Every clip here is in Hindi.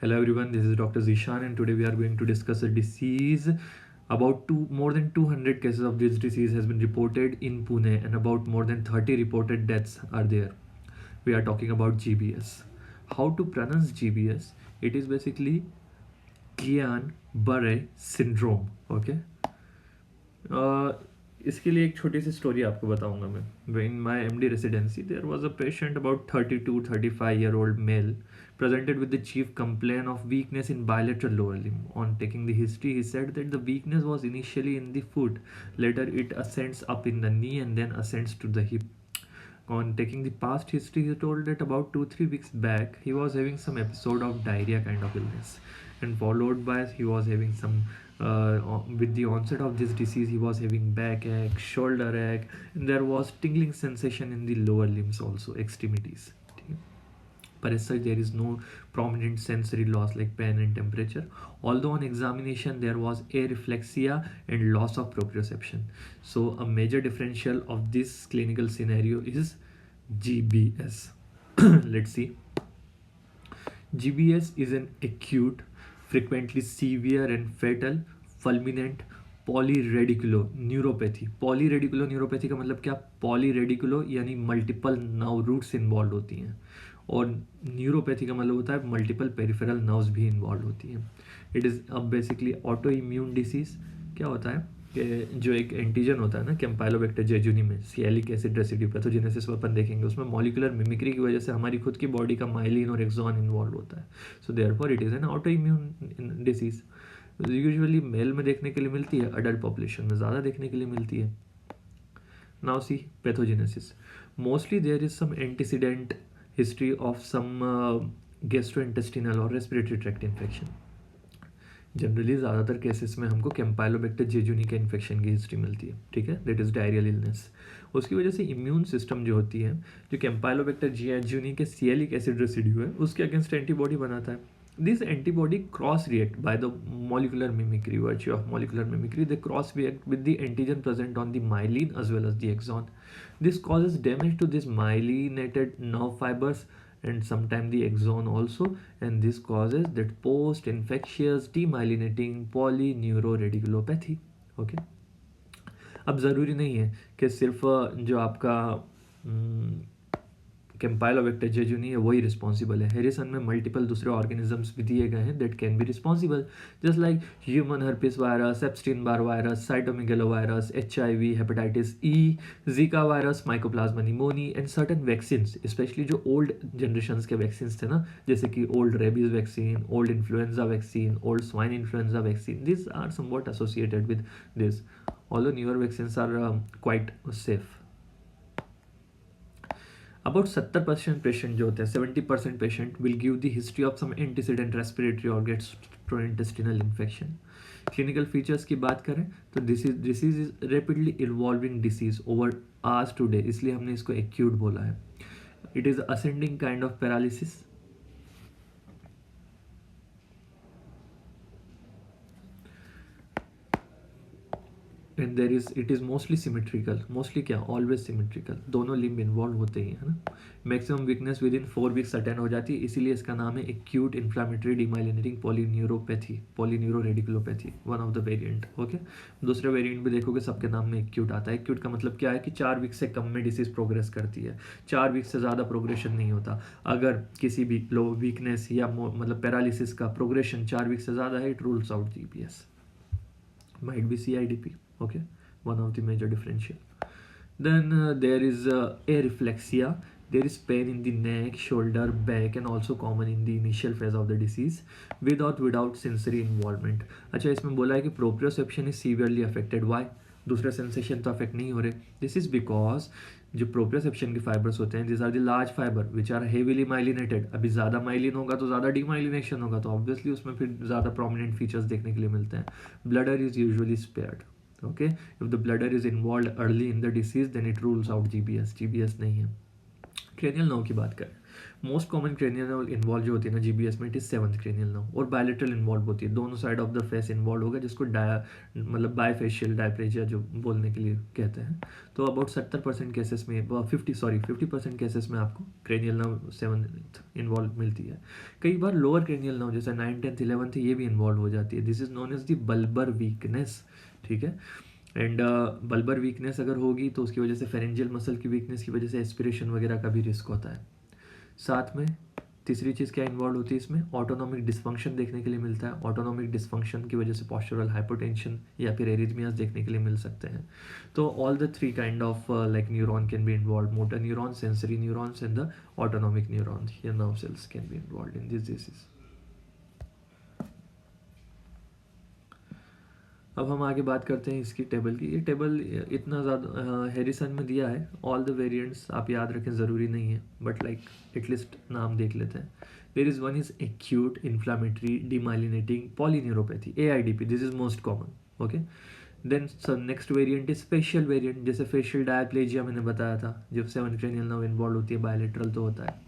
Hello everyone, this is Dr. Zishan and today we are going to discuss a disease. About more than 200 cases of this disease has been reported in Pune and about more than 30 reported deaths are there. We are talking about GBS. How to pronounce GBS? It is basically Guillain-Barré syndrome. Okay. इसके लिए एक छोटी सी स्टोरी आपको बताऊंगा मैं. In my MD residency, there was a patient about 32-35-year-old male presented with the chief complaint of weakness in bilateral lower limb. On taking the history, he said that the weakness was initially in the foot, later it ascends up in the knee and then ascends to the hip. On taking the past history, he told that about 2-3 weeks back he was having some episode of diarrhea kind of illness, and followed by he was having some with the onset of this disease he was having backache, shoulder ache, and there was tingling sensation in the lower limbs also, extremities. But as such, there is no prominent sensory loss like pain and temperature. Although on examination there was areflexia and loss of proprioception. So a major differential of this clinical scenario is GBS. Let's see. GBS is an acute, frequently severe and fatal fulminant polyradiculoneuropathy. Polyradiculoneuropathy का मतलब क्या? पॉलीरेडिकुलो यानी मल्टीपल नर्व रूट्स इन्वॉल्व होती हैं, और न्यूरोपैथी का मतलब होता है मल्टीपल पेरिफेरल नर्व्स भी इन्वॉल्व होती हैं. इट इज़ अब बेसिकली ऑटो इम्यून डिसीज़. क्या होता है कि जो एक एंटीजन होता है ना कैम्पाइलोबैक्टर जेजुनी में, सियालिक एसिड रेसिड्यू पैथोजेनेसिस पर अपन देखेंगे, उसमें मॉलिकुलर मिमिक्री की वजह से हमारी खुद की बॉडी का माइलिन और एक्सॉन इन्वॉल्व होता है. So therefore it is an autoimmune disease. Usually male में देखने के लिए मिलती है, अडल्ट पॉपुलेशन में ज़्यादा देखने के लिए मिलती है. Now see pathogenesis. Mostly there is some antecedent history of some gastrointestinal और रेस्पिरेटरी ट्रैक्ट इन्फेक्शन. जनरली ज़्यादातर केसेस में हमको कैम्पाइलोबैक्टर जेजुनी के इन्फेक्शन की हिस्ट्री मिलती है. ठीक है, दैट इज़ डायरियल इलनेस. उसकी वजह से इम्यून सिस्टम जो होती है, जो कैम्पाइलोबैक्टर जेजुनी के सियालिक एसिड रेसिड्यू है उसके अगेंस्ट एंटीबॉडी बनाता है. This antibody cross react by the molecular mimicry, virtue of molecular mimicry, they cross react with the antigen present on the myelin as well as the axon. This causes damage to this myelinated nerve fibers and sometimes the axon also, and this causes that post-infectious demyelinating polyneuroradiculopathy. Okay. अब ज़रूरी नहीं है कि सिर्फ जो आपका कैम्पाइलोबैक्टर जेजुनी है वही रिस्पॉन्सिबल है. हेरिसन में मल्टीपल दूसरे ऑर्गेनिजम्स भी दिए गए हैं that can be responsible, just like human herpes virus, Epstein Barr virus, cytomegalovirus, HIV, hepatitis E, Zika virus, mycoplasma pneumoniae and certain vaccine, specially जो ओल्ड जनरेशन के वैक्सीन थे ना, जैसे कि old rabies vaccine, old influenza vaccine, old swine influenza vaccine. This are somewhat associated with this, although newer vaccines are quite safe. About 70% patient जो होते हैं, 70% patient will give the history of some antecedent respiratory और गैस्ट्रोइंटेस्टिनल इन्फेक्शन. क्लिनिकल फीचर्स की बात करें तो this is rapidly evolving disease over hours to day, इसलिए हमने इसको एक्यूट बोला है. It is ascending kind of paralysis. And there is it is mostly symmetrical. Mostly क्या? Always symmetrical. दोनों लिम्ब इन्वॉल्व होते ही है ना. Maximum weakness with in 4 weeks attend हो जाती है, इसीलिए इसका नाम है acute inflammatory डिमाइलिनेटिंग polyneuropathy, polyneuroradiculopathy, one of the variant. Okay. दूसरे वेरिएंट भी देखोगे सबके नाम में एक्यूट आता है. एक्यूट का मतलब क्या है कि 4 वीक से कम में डिसीज प्रोग्रेस करती है, 4 वीक से ज़्यादा प्रोग्रेशन नहीं होता. अगर किसी भी लो वीकनेस या मतलब पैरालिसिस का प्रोग्रेशन 4 वीक से ज़्यादा है, it rules out GBS. Might be CIDP. Okay, one of the major differential. Then there is areflexia. There is pain in the neck, shoulder, back, and also common in the initial phase of the disease without sensory involvement. अच्छा, इसमें बोला है कि proprioception is severely affected. Why? दूसरे सेंसेशन तो अफेक्ट नहीं हो रहे. दिस इज बिकॉज जो प्रोप्रियोसेप्शन के फाइबर्स होते हैं, this are the large fibre which are heavily myelinated. अभी ज़्यादा माइलिन होगा तो ज़्यादा डीमाइलिनेशन होगा, तो ऑब्वियसली उसमें फिर ज़्यादा प्रोमिनेंट फीचर्स देखने के लिए मिलते हैं. Bladder is usually spared. Okay, if the bladder is involve early in the disease then it rules out GBS. GBS नहीं है. क्रेनियल नर्व की बात करें most common cranial nerve involve जो होती है ना जीबीएस में, it is seventh cranial nerve, और बायलेटरल इन्वॉल्व होती है, दोनों side of the face involve होगा, जिसको मतलब बायफेशियल डायप्लेजिया जो बोलने के लिए कहते हैं। तो अबाउट 70% केसेस में 50% केसेस में आपको क्रेनियल नर्व सेवंथ इन्वॉल्व मिलती है। कई बार लोअर क्रेनियल नर्व जैसे 9th 10th 11th ये भी इन्वॉल्व हो जाती है। This is known as the bulbar weakness, ठीक है। एंड बल्बर वीकनेस अगर होगी तो उसकी वजह से फेरेंजियल मसल की वीकनेस की वजह से एस्पिरेशन वगैरह का भी रिस्क होता है। साथ में तीसरी चीज़ क्या इन्वॉल्व होती है इसमें, ऑटोनॉमिक डिस्फंक्शन देखने के लिए मिलता है। ऑटोनॉमिक डिस्फंक्शन की वजह से पोस्चरल हाइपोटेंशन या फिर एरिथमियाज देखने के लिए मिल सकते हैं। तो all the three kind of like neuron can be involve, motor neuron, sensory neurons and the autonomic neuron या nerve cells can be involve in this disease. अब हम आगे बात करते हैं इसकी टेबल की। ये टेबल इतना ज़्यादा हैरिसन में दिया है, ऑल द वेरिएंट्स आप याद रखें ज़रूरी नहीं है, बट लाइक एटलीस्ट नाम देख लेते हैं। There is one is acute inflammatory demyelinating polyneuropathy, AIDP, this is most common, okay. Then next variant is facial variant, जैसे फेशियल डायप्लेजिया मैंने बताया था, जब 7th क्रेनियल नर्व इन्वॉल्व होती है, बायलेटरल तो होता है।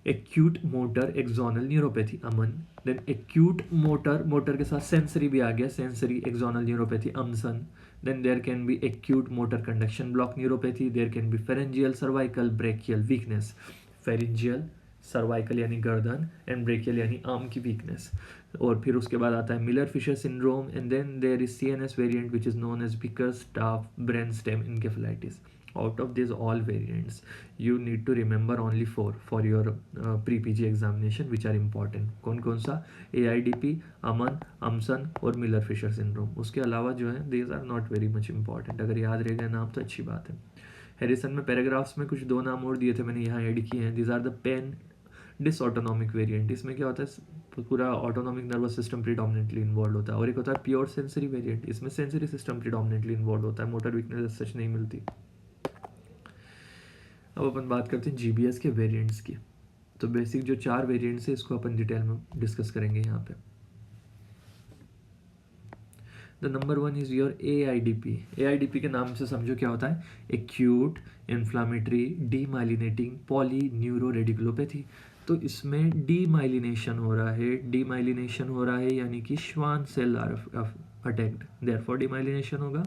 Acute motor axonal neuropathy, AMAN. Then acute motor के साथ सेंसरी भी आ गया, sensory axonal neuropathy, AMSAN. Then there can be acute motor conduction block neuropathy, there can be pharyngeal cervical brachial weakness, pharyngeal cervical यानी गर्दन एंड ब्रेकियल यानी आर्म की वीकनेस। और फिर उसके बाद आता है Miller Fisher syndrome, and then there is CNS variant which is known as Bickerstaff brainstem इंकेफेलाइटिस। Out of these all variants you need to remember only four for your pre-PG examination which are important। कौन कौन सा, AIDP, अमन, अमसन और मिलर फिशर सिंड्रोम। उसके अलावा जो है these are not very much important, अगर याद रह गए नाम तो अच्छी बात है। हैरिसन में पैराग्राफ्स में कुछ 2 नाम और दिए थे, मैंने यहाँ ऐड किए हैं। these are the pan dysautonomic variant, इसमें क्या होता है पूरा autonomic nervous system predominantly involve होता है। और एक होता है प्योर सेंसरी वेरिएंट, इसमें सेंसरी सिस्टम प्रीडोमिनेटली इन्वॉल्व होता है, मोटर वीकनेस सच नहीं मिलती। अब अपन बात करते हैं GBS के वेरिएंट्स की। तो बेसिक जो 4 वेरिएंट्स है इसको अपन डिटेल में डिस्कस करेंगे यहाँ पे। The number 1 is your AIDP। AIDP के नाम से समझो क्या होता है, एक्यूट इन्फ्लामेटरी डीमाइलिनेटिंग पॉलीन्यूरोरेडिकुलोपैथी। तो इसमें डीमाइलिनेशन हो रहा है, डीमाइलिनेशन हो रहा है यानी कि Schwann cell are attacked, therefore demyelination होगा।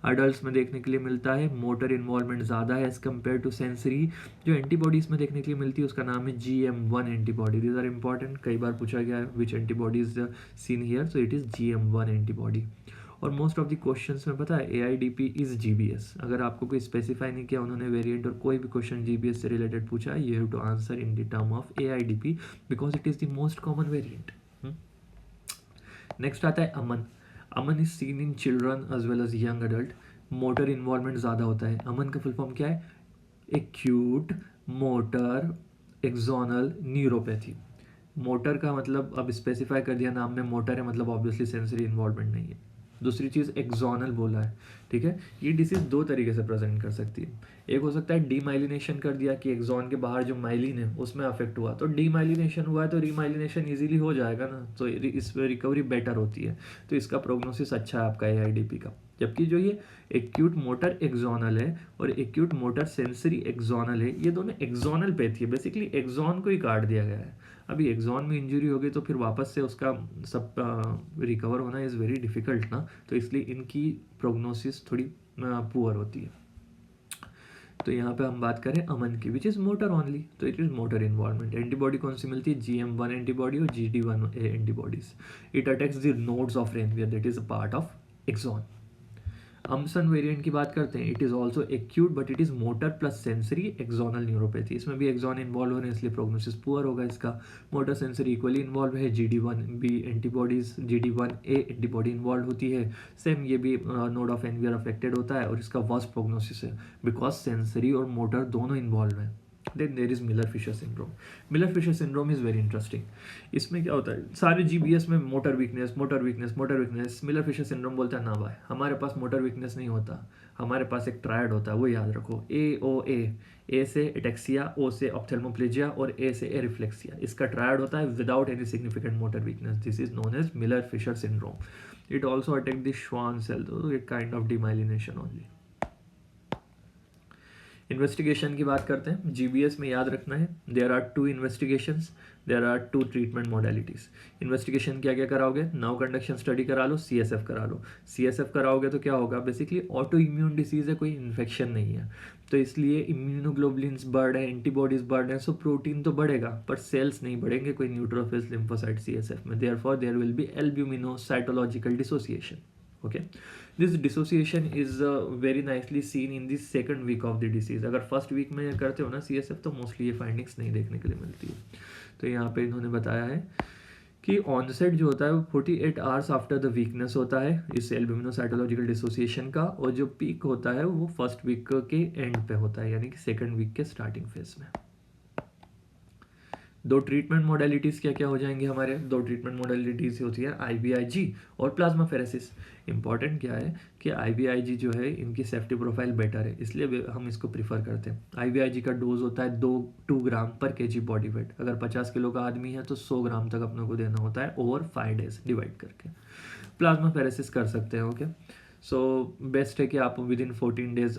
अडल्ट्स में देखने के लिए मिलता है, मोटर इन्वॉल्वमेंट ज़्यादा है एज कम्पेयर टू सेंसरी। जो एंटीबॉडीज़ में देखने के लिए मिलती है उसका नाम है GM1 antibody. These are important, कई बार पूछा गया है which antibody is seen here, so it is GM1 antibody. और मोस्ट ऑफ द क्वेश्चंस में पता है AIDP इज GBS, अगर आपको कोई स्पेसिफाई नहीं किया उन्होंने वेरिएंट और कोई भी क्वेश्चन GBS से रिलेटेड पूछा है, you have to answer in the term of AIDP because it is the most common variant. Next आता है AMAN. AMAN is seen in children as well as young adult, motor involvement ज़्यादा होता है। अमन का फुल फॉर्म क्या है, acute motor axonal neuropathy. Motor का मतलब अब स्पेसिफाई कर दिया नाम में, मोटर है मतलब ऑब्वियसली सेंसरी इन्वॉल्वमेंट नहीं है। दूसरी चीज़ एक्सोनल बोला है, ठीक है। ये डिसीज 2 तरीके से प्रेजेंट कर सकती है। एक हो सकता है डीमाइलिनेशन कर दिया कि एक्सॉन के बाहर जो माइलिन है उसमें अफेक्ट हुआ, तो डीमाइलिनेशन हुआ है तो रीमाइलिनेशन इजीली हो जाएगा ना, तो इसमें रिकवरी बेटर होती है, तो इसका प्रोग्नोसिस अच्छा है आपका AIDP का। जबकि जो ये एक्यूट मोटर एक्सोनल है और एक्यूट मोटर सेंसरी एक्सोनल है, ये दोनों एक्सोनल पैथी है, बेसिकली एक्सॉन को ही काट दिया गया है। अभी एक्सॉन में इंजरी हो गई तो फिर वापस से उसका सब रिकवर होना इज़ वेरी डिफ़िकल्ट ना, तो इसलिए इनकी प्रोग्नोसिस थोड़ी पुअर होती है। तो यहाँ पे हम बात करें अमन की, विच इज़ मोटर ओनली, तो it is motor involvement. Antibody कौन सी मिलती है, GM1 एंटीबॉडी और GD1A antibodies. It attacks the nodes of Ranvier, that is a part of axon. AMSAN variant की बात करते हैं, it is also acute but it is motor plus sensory axonal neuropathy. इसमें भी एक्सॉन इन्वॉल्व हो रहे हैं इसलिए प्रोग्नोसिस पुअर होगा इसका। मोटर सेंसरी इक्वली इन्वॉल्व है, GD1B antibodies, GD1A antibody involve होती है। सेम ये भी नोड ऑफ एनवियर अफेक्टेड होता है और इसका वर्स्ट प्रोग्नोसिस है बिकॉज सेंसरी और मोटर दोनों इन्वॉल्व हैं। Then there is Miller Fisher syndrome. Miller Fisher syndrome is very interesting. इसमें क्या होता है, सारे GBS में motor weakness motor weakness motor weakness, Miller Fisher syndrome बोलता है ना भाई, हमारे पास मोटर वीकनेस नहीं होता, हमारे पास एक ट्रायड होता है, वो याद रखो, AOA। A से एटेक्सिया, O से ऑप्थेल्मोप्लेजिया और A से एरिफ्लेक्सिया, इसका ट्रायड होता है without any significant motor weakness. This is known as Miller Fisher syndrome. It also attack the Schwann cell, तो एक kind of demyelination only. Investigation की बात करते हैं। जीबीएस में याद रखना है, there are 2 investigations, there are 2 treatment modalities. Investigation क्या क्या कराओगे? नर्व कंडक्शन स्टडी करा लो, सीएसएफ करा लो। सीएसएफ कराओगे तो क्या होगा? बेसिकली ऑटो इम्यून डिसीज़ है, कोई इन्फेक्शन नहीं है, तो इसलिए इम्यूनोग्लोबुलिन्स बढ़ है, एंटीबॉडीज़ बढ़ हैं, सो प्रोटीन तो बढ़ेगा पर सेल्स नहीं बढ़ेंगे कोई न्यूट्रोफिल्स लिम्फोसाइट सीएसएफ में। Therefore there will be albuminocytological dissociation. Okay, this dissociation is very nicely seen in the second week of the disease। अगर फर्स्ट वीक में करते हो ना CSF तो मोस्टली ये फाइंडिंग्स नहीं देखने के लिए मिलती है। तो यहाँ पे इन्होंने बताया है कि ऑनसेट जो होता है वो 48 आवर्स आफ्टर द वीकनेस होता है इस एल्ब्यूमिनोसाइटोलॉजिकल डिसोसिएशन का, और जो पीक होता है वो फर्स्ट वीक के एंड पे होता है, यानी कि सेकेंड वीक के स्टार्टिंग फेज में। दो ट्रीटमेंट मोडेलिटीज़ क्या क्या हो जाएंगे हमारे? दो ट्रीटमेंट मोडेलिटीज़ होती है IVIG और प्लाज्मा फेरेसिस। इंपॉर्टेंट क्या है कि IVIG जो है इनकी सेफ्टी प्रोफाइल बेटर है, इसलिए हम इसको प्रीफर करते हैं। IVIG का डोज होता है 2 ग्राम पर केजी बॉडी वेट। अगर 50 किलो का आदमी है तो 100 ग्राम तक अपने को देना होता है ओवर 5 डेज डिवाइड करके। प्लाज्मा फेरेसिस कर सकते हैं। ओके, सो बेस्ट है कि आप विद इन 14 डेज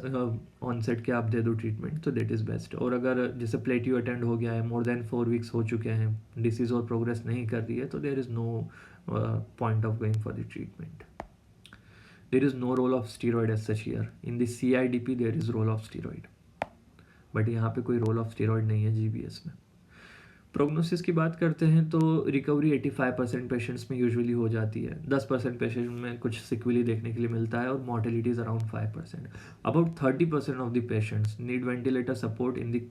ऑनसेट के आप दे दो ट्रीटमेंट, तो दैट इज़ बेस्ट। और अगर जैसे प्लेटियो अटेंड हो गया है, मोर देन 4 वीक्स हो चुके हैं, डिसीज़ और प्रोग्रेस नहीं कर रही है, तो there is no point of going for the treatment. There is no role of steroid as such here. In the CIDP there is role of steroid, but यहाँ पे कोई रोल ऑफ स्टीरॉयड नहीं है GBS में। प्रोग्नोसिस की बात करते हैं तो रिकवरी 85% पेशेंट्स में यूजुअली हो जाती है, 10% पेशेंट में कुछ सिक्वली देखने के लिए मिलता है, और mortality is around 5%। About 30% of the patients need ventilator support in the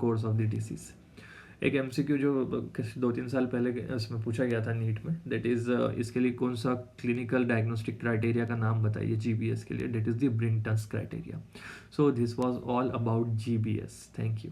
course of the disease. एक MCQ जो 2-3 साल पहले इसमें पूछा गया था नीट में, दैट इज़ इसके लिए कौन सा क्लिनिकल डायग्नोस्टिक क्राइटेरिया का नाम बताइए GBS के लिए, that is the Brighton's criteria. So this was all about GBS। Thank you.